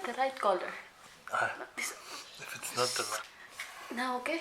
the right color. If it's not the right... Now, okay?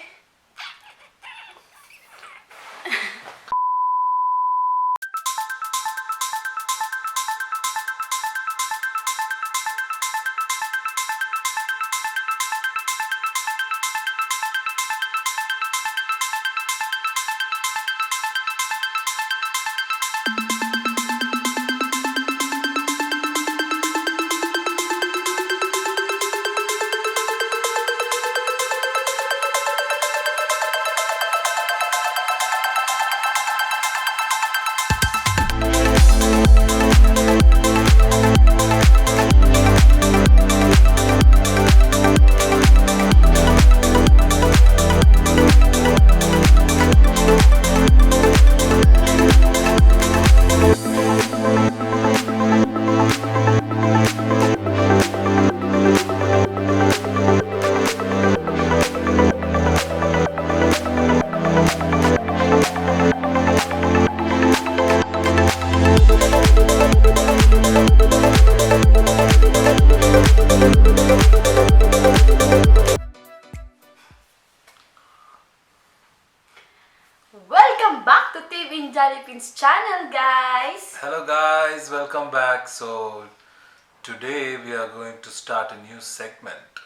Welcome back to Indialippines channel, guys! Hello guys, welcome back. So today we are going to start a new segment.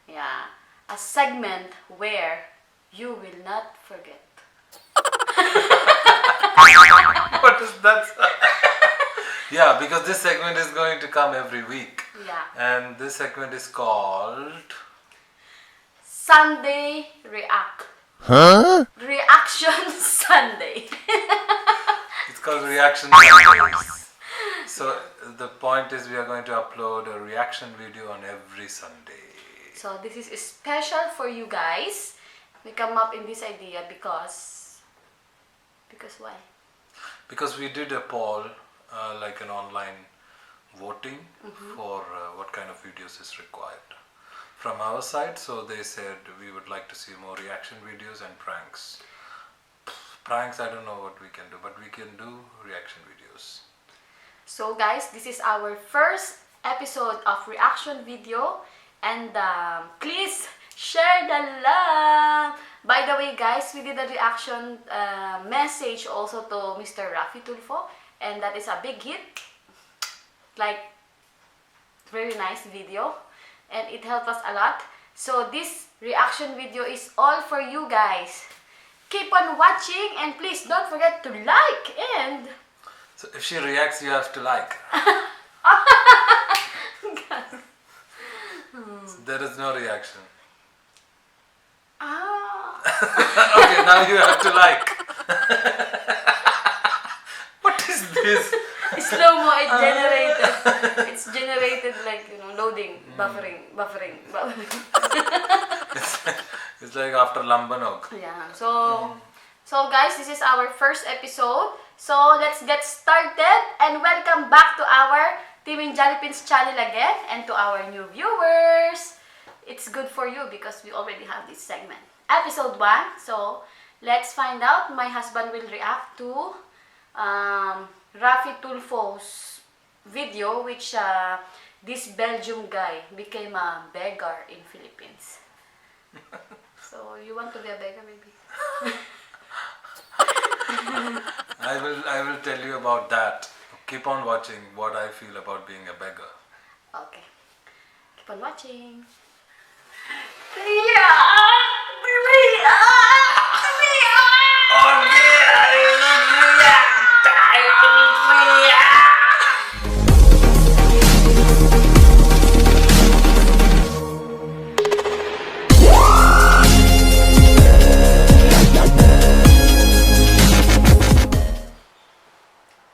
Yeah, a segment where you will not forget. What is that? Yeah, because this segment is going to come every week. Yeah. And this segment is called... Sunday React. Reaction Sunday. It's called Reaction Sundays. So the point is we are going to upload a reaction video on every Sunday. So this is special for you guys. We come up in this idea because why? Because we did a poll, like an online voting for what kind of videos is required from our side. So they said we would like to see more reaction videos and pranks. Pranks, I don't know what we can do, but we can do reaction videos. So guys, this is our first episode of reaction video, and please share the love. By the way guys, we did a reaction message also to Mr. Rafi Tulfo, and that is a big hit. Like, very nice video, and it helped us a lot. So this reaction video is all for you guys. Keep on watching, and please don't forget to like. And so if she reacts, you have to like. So there is no reaction. Okay, now you have to like. What is this? Slow-mo, it's generated like, loading, buffering. It's like after Lambanog. Yeah, so guys, this is our first episode. So let's get started, and welcome back to our Indialippines channel again, and to our new viewers. It's good for you because we already have this segment. Episode 1, so let's find out. My husband will react to Rafi Tulfo's video, which this Belgium guy became a beggar in Philippines. So you want to be a beggar, maybe? I will tell you about that. Keep on watching what I feel about being a beggar. Okay. Keep on watching.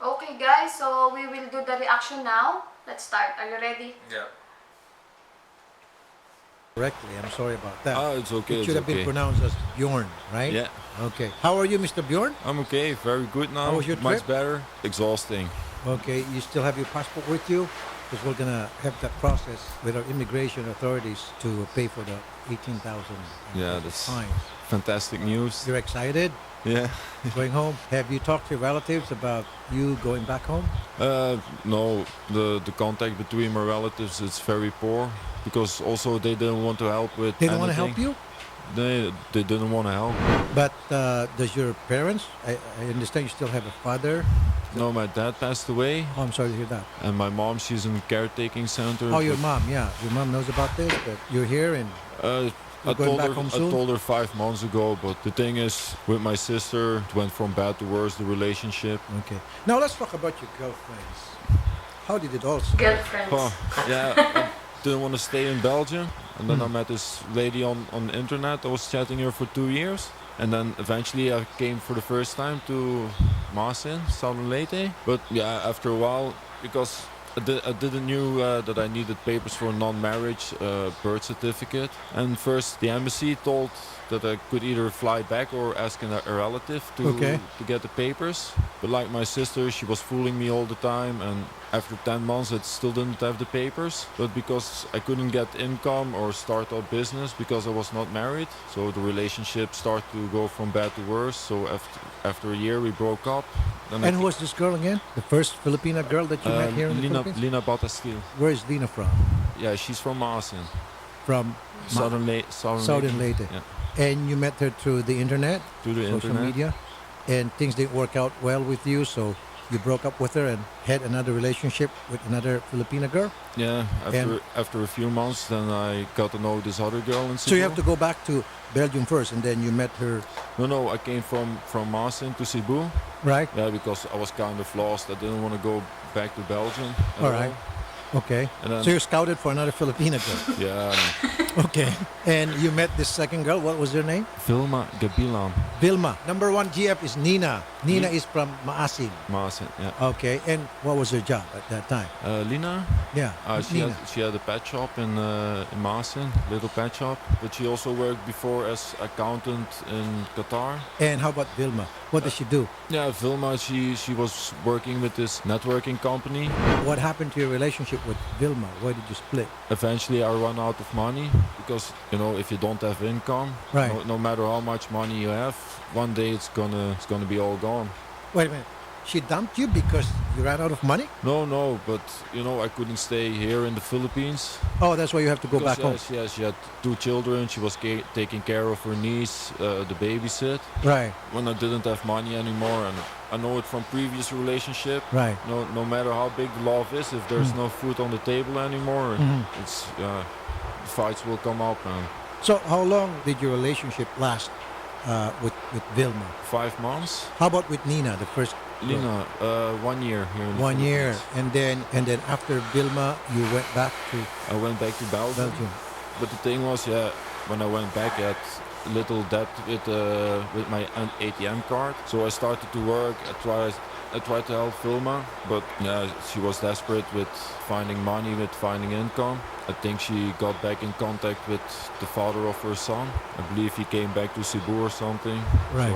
Okay guys, so we will do the reaction now. Let's start. Are you ready? Yeah. Correctly, I'm sorry about that. Oh, it's okay. It should have been pronounced as Bjorn, right? Yeah. Okay. How are you, Mr. Bjorn? I'm okay. Very good now. How was your Much trip? better. Exhausting. Okay. You still have your passport with you? Because we're gonna have that process with our immigration authorities to pay for the 18,000 Yeah, that's fine. fantastic news. You're excited Yeah. going home. Have you talked to your relatives about you going back home? No, the contact between my relatives is very poor because also they didn't want to help with. They don't want to help anything. you? They didn't want to help. But does your parents, I understand you still have a father. No, my dad passed away, Oh, I'm sorry to hear that. and my mom, she's in a caretaking center. Oh, your but, mom, yeah. Your mom knows about this, but you're here and I going told back her. home I soon? told her 5 months ago, but the thing is, with my sister, it went from bad to worse. The relationship. okay. Now let's talk about your girlfriends. How did it all start? Girlfriends. Oh, yeah, I didn't want to stay in Belgium, and then I met this lady on the internet. I was chatting her for 2 years, and then eventually I came for the first time to Maasin, Southern Leyte. But yeah, after a while, because I didn't knew that I needed papers for a non-marriage birth certificate, and first the embassy told that I could either fly back or ask a relative to get the papers. But like my sister, she was fooling me all the time, and after 10 months I still didn't have the papers. But because I couldn't get income or start a business because I was not married, so the relationship started to go from bad to worse. So after a year we broke up. Then And who was this girl again? The first Filipina girl that you met here in the Philippines? Lina Batastil. Where is Lina from? Yeah, she's from Maasin. From Southern Southern Leyte. Yeah. And you met her through the internet? Through the social internet. media? And things didn't work out well with you, so you broke up with her and had another relationship with another Filipina girl? Yeah, after a few months, then I got to know this other girl in Cebu. So you have to go back to Belgium first, and then you met her, No, I came from Maasin to Cebu. right? Yeah, because I was kind of lost. I didn't want to go back to Belgium. at All right. Okay. And then- So you're scouted for another Filipina girl. Yeah, Okay. And you met this second girl. What was her name? Vilma Gabilan, Vilma. Number one GF is Nina. Nina is from Maasin. Maasin. Yeah. Okay. And what was her job at that time? Lina, Yeah. Nina. she had a pet shop in Maasin, little pet shop. But she also worked before as accountant in Qatar. And how about Vilma? What does she do? Yeah, Vilma, she was working with this networking company. What happened to your relationship with Vilma? Why did you split? Eventually I run out of money because if you don't have income, Right. no matter how much money you have, one day it's gonna be all gone. Wait a minute. She dumped you because you ran out of money? No, but I couldn't stay here in the Philippines. Oh, that's why you have to go back home. She had 2 children. She was taking care of her niece, the babysit. Right. When I didn't have money anymore, and I know it from previous relationship. Right. No matter how big the love is, if there's no food on the table anymore, it's fights will come up. And So how long did your relationship last with Vilma? 5 months. How about with Nina, the first girl? Lina, 1 year here in the 1 year, Philippines. and then after Vilma, you went back to I went back to Belgium. Belgium. But the thing was, when I went back, I had little debt with my ATM card. So I started to work. I tried to help Vilma, but she was desperate with finding money, with finding income. I think she got back in contact with the father of her son. I believe he came back to Cebu or something. Right.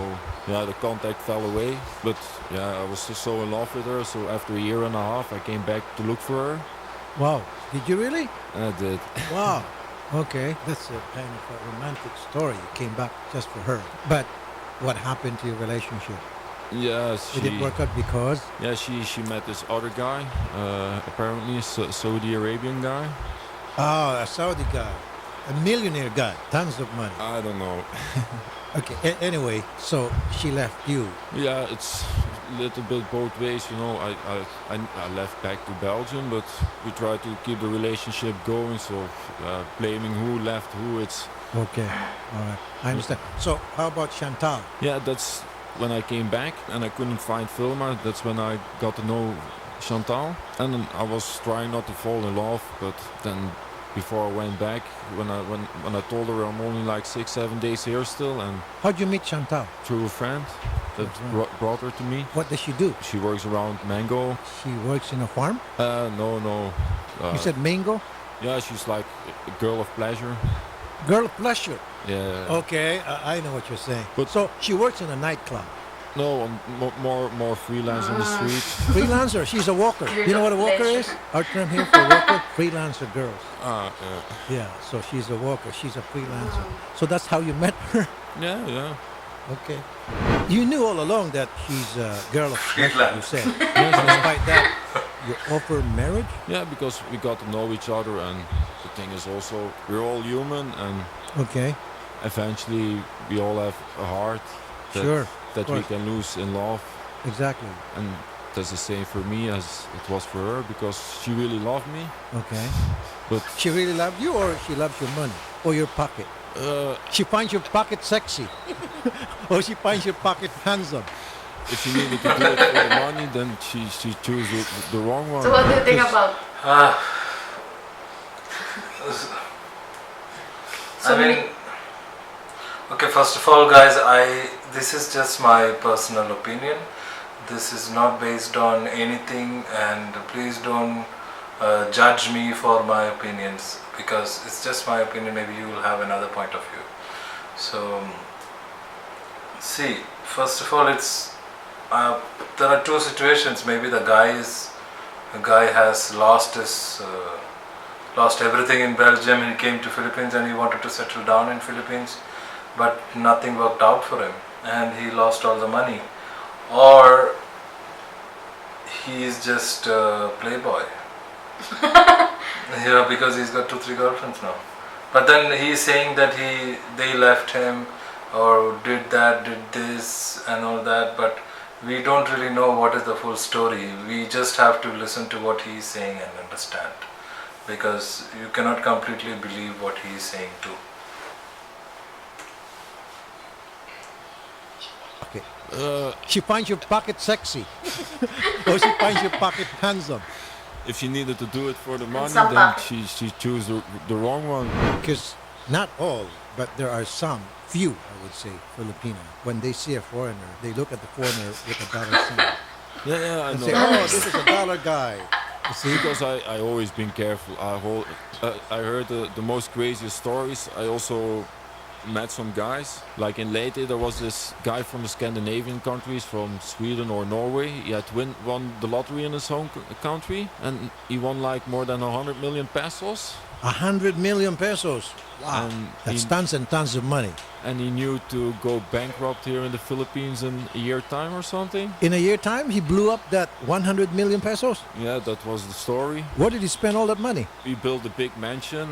So the contact fell away. But I was just so in love with her. So after a year and a half, I came back to look for her. Wow. Did you really? And I did. Wow. Okay. That's a kind of a romantic story. You came back just for her. But what happened to your relationship? Yeah, Did it work out because? Yeah, she met this other guy, apparently a Saudi Arabian guy. Oh, a Saudi guy. A millionaire guy. Tons of money. I don't know. Okay. Anyway, so she left you. Yeah, it's a little bit both ways. I left back to Belgium, but we try to keep the relationship going. So blaming who left who, it's Okay. All right. I understand. So how about Chantal? yeah. That's when I came back and I couldn't find Vilma. That's when I got to know Chantal, and then I was trying not to fall in love, but then before I went back, when I told her I'm only like 6-7 days here still, and How'd you meet Chantal? through a friend that brought her to me. What does she do? She works around Mango. She works in a farm? No. You said mango? Yeah, she's like a girl of pleasure. Girl of pleasure. Yeah. Okay, I know what you're saying. But- So she works in a nightclub. No, I'm more freelance on the street. Freelancer. She's a walker. Girl You know what a of walker pleasure. is? Our term here for walker, freelancer girls. Yeah. Yeah. So she's a walker. She's a freelancer. So that's how you met her. Yeah, yeah. Okay. You knew all along that she's a girl of pleasure, Friedland. you said. Yes, despite that, you offer marriage? Yeah, because we got to know each other, and the thing is also we're all human, and Okay. eventually we all have a heart that Sure. that of we course. can lose in love, Exactly. and that's the same for me as it was for her because she really loved me. Okay. But She really loved you, or she loves your money or your pocket? She finds your pocket sexy, or she finds your pocket handsome. if she needed to do it for the money, then she chose the wrong one. So what do you think about? Ah, So I mean, okay. First of all, guys, this is just my personal opinion. This is not based on anything, and please don't judge me for my opinions because it's just my opinion. Maybe you will have another point of view. So, see, first of all, there are two situations. Maybe the guy has lost everything in Belgium. He came to Philippines and he wanted to settle down in Philippines, but nothing worked out for him, and he lost all the money. Or he is just a playboy. Yeah, because he's got 2-3 girlfriends now. But then he's saying that they left him or did this and all that, but we don't really know what is the full story. We just have to listen to what he's saying and understand, because you cannot completely believe what he's saying too. Okay. She finds your pocket sexy, or she finds your pocket handsome. If she needed to do it for the money, some then pocket. she chose the wrong one. Because not all, but there are some, few, I would say, Filipino. When they see a foreigner, they look at the foreigner with a dollar sign Yeah, I and know. say, "Oh, this is a dollar guy." You see? Because I always been careful. I heard the most craziest stories. I also met some guys. Like in Leyte, there was this guy from the Scandinavian countries, from Sweden or Norway. He had won the lottery in his home country, and he won like more than 100 million pesos. 100 million pesos. Wow. And That's he- tons and tons of money. And he knew to go bankrupt here in the Philippines in a year time or something. In a year time, he blew up that 100 million pesos. Yeah, that was the story. Where did he spend all that money? We built a big mansion,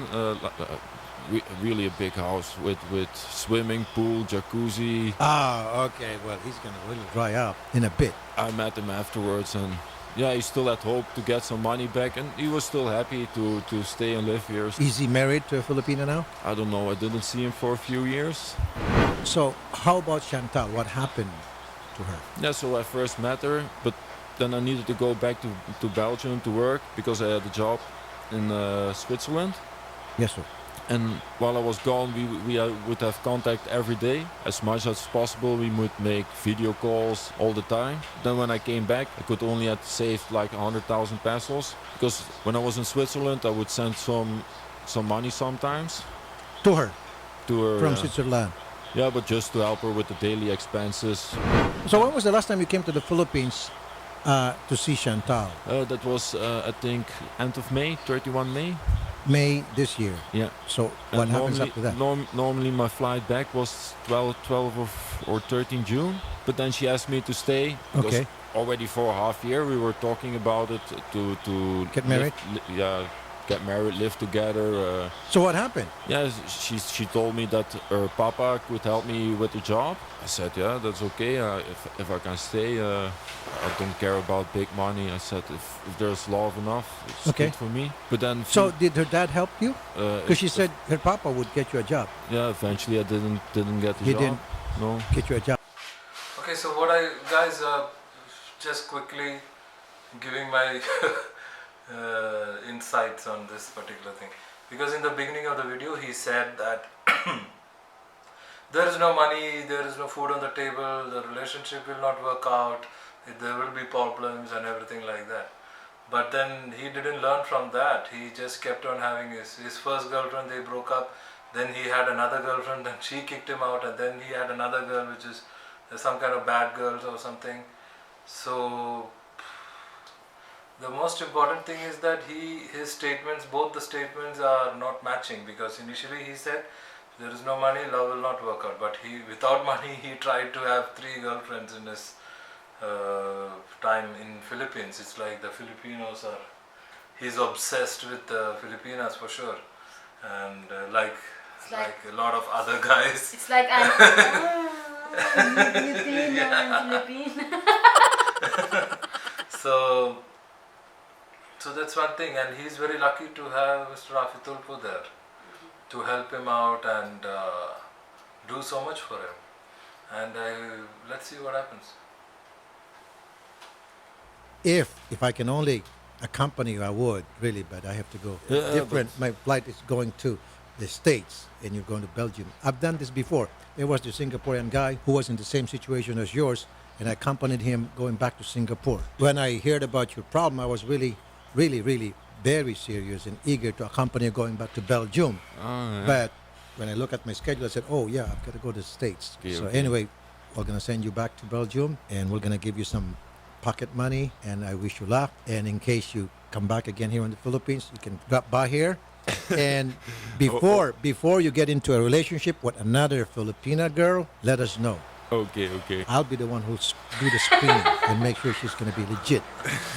really a big house with swimming pool, jacuzzi. Ah, okay. Well, he's going to really dry up in a bit. I met him afterwards, and yeah, he still had hope to get some money back, and he was still happy to stay and live here. Is he married to a Filipino now? I don't know, I didn't see him for a few years. So, how about Chantal? What happened to her? Yeah, so I first met her, but then I needed to go back to Belgium to work because I had a job in Switzerland. Yes, sir. And while I was gone, we would have contact every day. As much as possible, we would make video calls all the time. Then when I came back, I could only have saved like 100,000 pesos. Because when I was in Switzerland, I would send some money sometimes To her to her. from Switzerland. Yeah, but just to help her with the daily expenses. So, when was the last time you came to the Philippines to see Chantal? That was, I think, end of May, 31 May. May this year. Yeah. So, what And happens normally, after that? Normally my flight back was 12 or 13 June, but then she asked me to stay because Okay. already for a half year we were talking about it to Get married? Get married, live together. So, what happened? Yeah, she told me that her papa could help me with the job. I said, yeah, that's okay. If I can stay, I don't care about big money. I said, if there's love enough, it's Okay. good for me. But then, So, did her dad help you? Because she if- said her papa would get you a job. yeah, eventually I didn't get the He job. didn't No. get you a job. Okay, so guys, just quickly giving my insights on this particular thing, because in the beginning of the video he said that there is no money, there is no food on the table, the relationship will not work out, there will be problems and everything like that. But then he didn't learn from that. He just kept on having his first girlfriend, they broke up, then he had another girlfriend, then she kicked him out, and then he had another girl which is some kind of bad girls or something. So the most important thing is that his statements, both the statements are not matching, because initially he said there is no money, love will not work out. But without money, he tried to have 3 girlfriends in his time in Philippines. It's like the Filipinos are. He's obsessed with the Filipinas for sure, and It's like like a lot of other guys. it's like I'm Filipino, I'm Filipino. So that's one thing, and he's very lucky to have Mr. Rafi Tulfo there to help him out and do so much for him. And let's see what happens. If I can only accompany you, I would really, but I have to go. Yeah, Different. My flight is going to the States, and you're going to Belgium. I've done this before. There was the Singaporean guy who was in the same situation as yours, and I accompanied him going back to Singapore. When I heard about your problem, I was really very serious and eager to accompany you going back to Belgium. Oh, yeah. But when I look at my schedule, I said, oh yeah, I've got to go to the States. Okay, so okay. anyway, we're going to send you back to Belgium, and we're going to give you some pocket money, and I wish you luck. And in case you come back again here in the Philippines, you can drop by here. And before you get into a relationship with another Filipina girl, let us know. Okay. I'll be the one who'll do the screening and make sure she's going to be legit.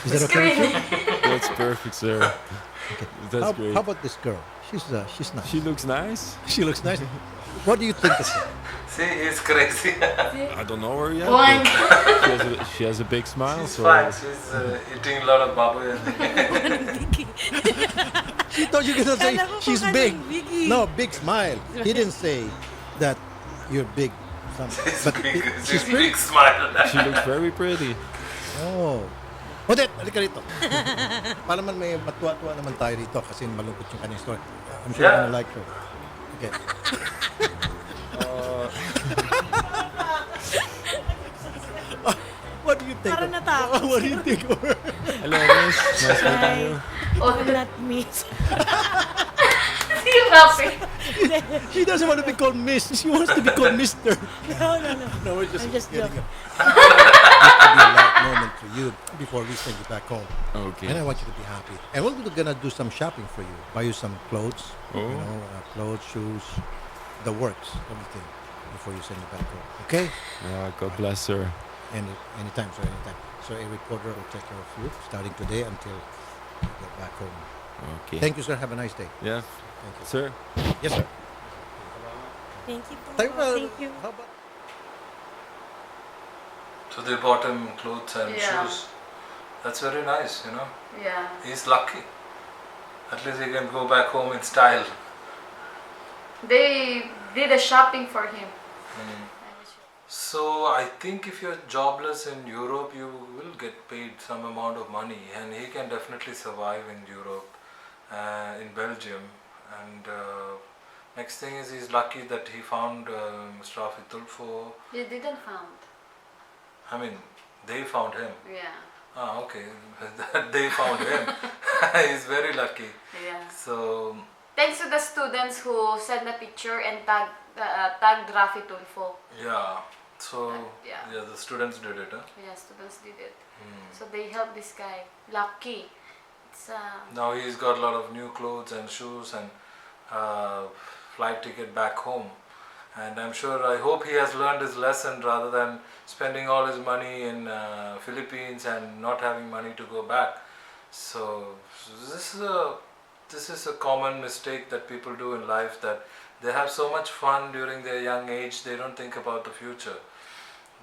Is that okay with you? That's perfect, sir. Okay. That's great. How about this girl? She's nice. She looks nice. She looks nice. What do you think of her? See, he's crazy. I don't know her yet. Boing. But she has a big smile. She's So fine. She's eating a lot of baboy. She thought you were going to say Kala ko she's kung big. anong biggie. No, big smile. He didn't say that you're big. But she's pretty. Big smile. she looks very pretty. Oh. Odette, halika rito. Para naman may matuwa-tuwa naman tayo rito kasi malungkot yung kanyang story. I'm sure Yeah. you're gonna like her. Okay. What do you think? Parang natakot. What do you think of her? Hello, miss. Nice meeting you. Oh, Not me. see you laughing. She doesn't want to be called Miss. She wants to be called Mister. No. No, we're just I'm just kidding. joking. This will be a light moment for you before we send you back home. Okay. And I want you to be happy. And we're gonna do some shopping for you. Buy you some clothes. Oh. You know, clothes, shoes, the works, everything, before you send you back home. Okay? God bless her. Anytime, sir, anytime. So a reporter will take care of you starting today until you get back home. Okay. Thank you, sir. Have a nice day. Yeah, Thank you. sir. Yes, sir. Thank you po. Thank Thank you. How about So they bought him clothes and Yeah. shoes. That's very nice, you know. Yeah. He's lucky. At least he can go back home in style. They did a shopping for him. So I think if you're jobless in Europe, you will get paid some amount of money, and he can definitely survive in Europe, in Belgium. And next thing is he's lucky that he found Mr. Rafi Tulfo. He didn't found. I mean, they found him. Yeah. Ah, okay. They found him. He's very lucky. Yeah. So Thanks to the students who sent the picture and tagged Rafi Tulfo. yeah. So Yeah. the students did it. Huh? Yeah, students did it. So they helped this guy. Lucky. It's Now he's got a lot of new clothes and shoes and flight ticket back home. And I hope he has learned his lesson rather than spending all his money in Philippines and not having money to go back. So this is a common mistake that people do in life, that they have so much fun during their young age, they don't think about the future.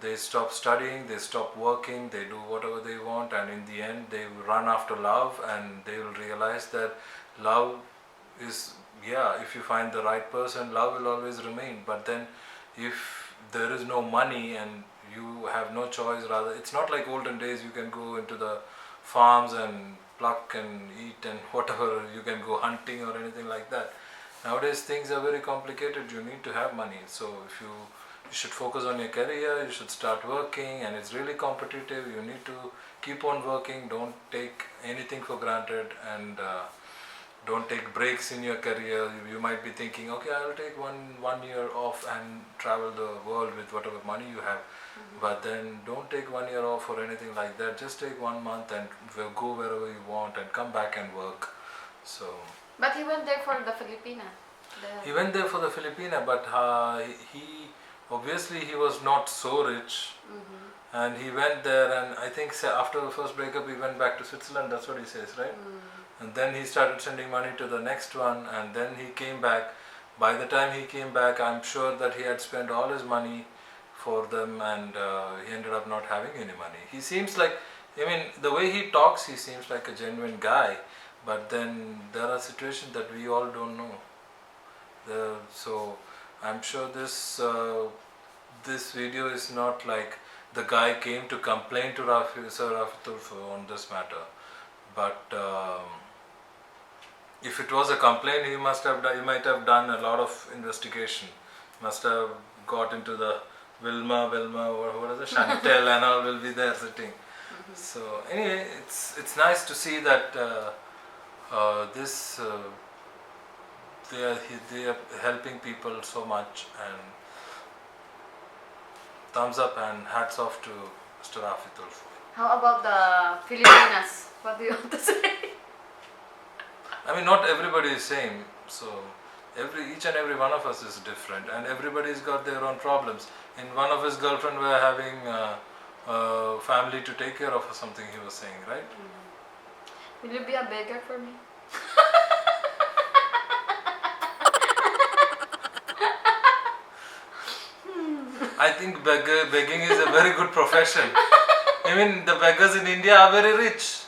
They stop studying, they stop working, they do whatever they want, and in the end they will run after love, and they will realize that love is, if you find the right person, love will always remain. But then if there is no money and you have no choice, rather, it's not like olden days you can go into the farms and pluck and eat and whatever, you can go hunting or anything like that. Nowadays things are very complicated, you need to have money. So if you should focus on your career, you should start working, and it's really competitive, you need to keep on working, don't take anything for granted, and don't take breaks in your career. You might be thinking, okay, I'll take one year off and travel the world with whatever money you have. But then don't take 1 year off or anything like that. Just take 1 month and go wherever you want and come back and work. So but he went there for the Filipina. He went there for the Filipina, but he obviously he was not so rich, and he went there, and I think after the first breakup he went back to Switzerland. That's what he says, right? And then he started sending money to the next one, and then he came back. By the time he came back, I'm sure that he had spent all his money for them, and he ended up not having any money. He seems like, I mean, the way he talks, he seems like a genuine guy, but then there are situations that we all don't know. So I'm sure this video is not like the guy came to complain to Sir Rafi on this matter, but if it was a complaint, he might have done a lot of investigation. Must have got into the Wilma, or what is it, Chantel, and all will be there sitting. So anyway, it's nice to see that they are helping people so much, and thumbs up and hats off to Mr. Rafi Tulfo. How about the Filipinas? What do you want to say? I mean, not everybody is same, so each and every one of us is different, and everybody's got their own problems. In one of his girlfriend were having family to take care of or something, he was saying, right? Will you be a beggar for me? I think begging is a very good profession. I mean, the beggars in India are very rich.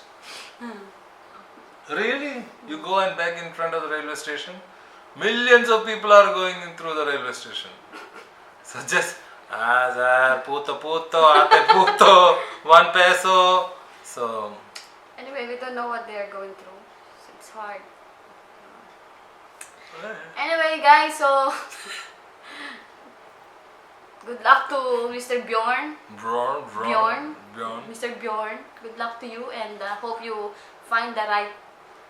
Really? You go and beg in front of the railway station? Millions of people are going in through the railway station. So just, puto, ate puto, 1 peso. So, Anyway, we don't know what they are going through. So it's hard. Anyway, guys, so good luck to Mr. Bjorn. Bjorn. Mr. Bjorn, good luck to you, and hope you find the right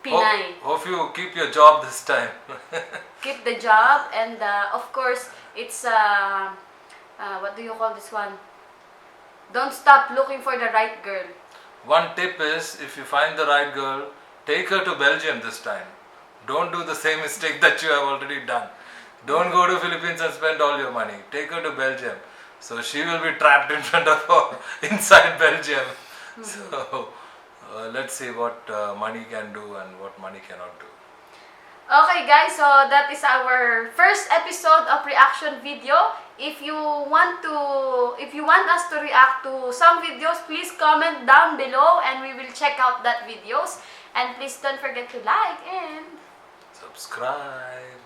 pinay. Hope you keep your job this time. Keep the job, and of course, it's what do you call this one? Don't stop looking for the right girl. One tip is, if you find the right girl, take her to Belgium this time. Don't do the same mistake that you have already done. Don't go to Philippines and spend all your money. Take her to Belgium. So she will be trapped in front of her inside Belgium. So let's see what money can do and what money cannot do. Okay guys, so that is our first episode of reaction video. If you want us to react to some videos, please comment down below and we will check out that videos. And please don't forget to like and Subscribe.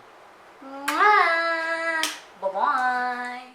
Bye bye.